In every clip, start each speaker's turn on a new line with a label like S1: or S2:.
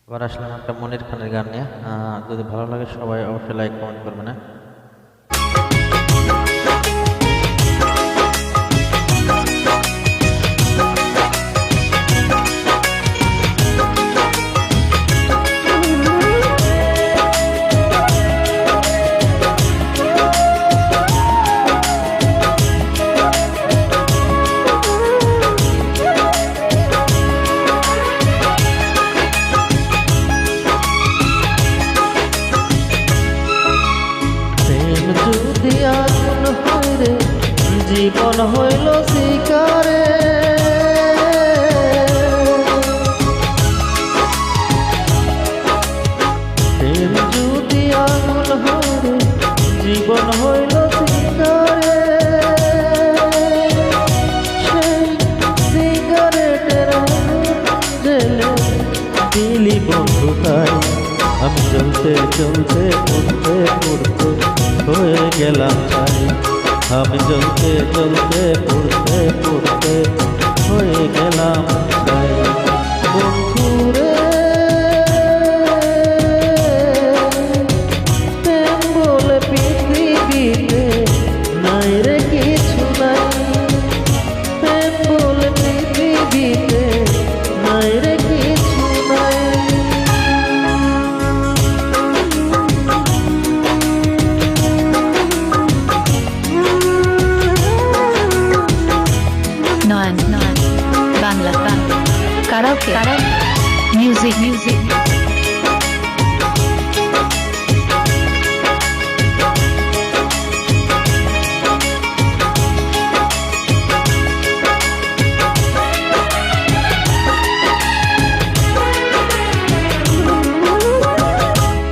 S1: এবার আসলাম একটা মনির খানের গান নিয়ে। যদি ভালো লাগে সবাই অবশ্যই লাইক কমেন্ট করবেন।
S2: যদি আগুন হয় রে জীবন হইল শিকারে, প্রেম যদি আগুন হয় রে জীবন হইল শিকারে, সেই সিগারেটের জেলে দিলি বন্ধু তাই আমি চলতে চলতে পড়তে পড়তে হয়ে গেলাম তাই, আমি চলতে চলতে পড়তে পড়তে হয়ে গেলাম তাই। বন্ধুরে প্রেম বলে পৃথিবীতে নাই রে কিছু নাই, প্রেম বলে পৃথিবীতে নাই রে কিছু নাই।
S3: নয়ন বাংলা কারাওকে মিউজিক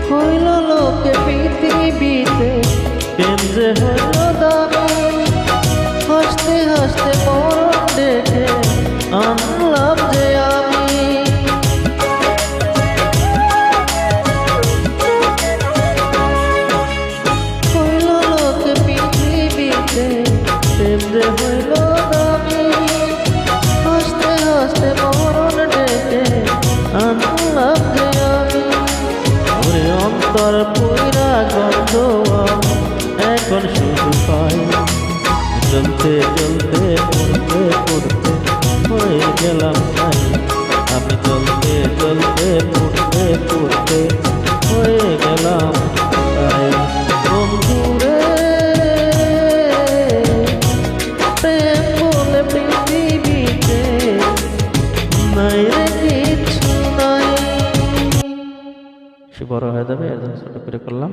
S2: হইল লোকে পৃথিবীতে প্রেম যে হইল দামি, হাসতে হাসতে মরণ ডেকে আনলাম যে আমি। হইল লোকে পৃথিবীতে প্রেম যে হইল দামি, হাসতে হাসতে মরণ ডেকে আনলাম যে আমি। ওরে অন্তর পুরা গন্ধ এখন শুধু পাই, চলতে চলতে পড়তে পড়তে হয়ে গেলাম তাই, আমি চলতে চলতে পড়তে পড়তে হয়ে গেলাম তাই। বন্ধুরে প্রেম বলে পৃথিবীতে নাই রে কিছু নাই।
S1: সে বড় হয়ে যাবে, এর জন্য ছোট করে করলাম।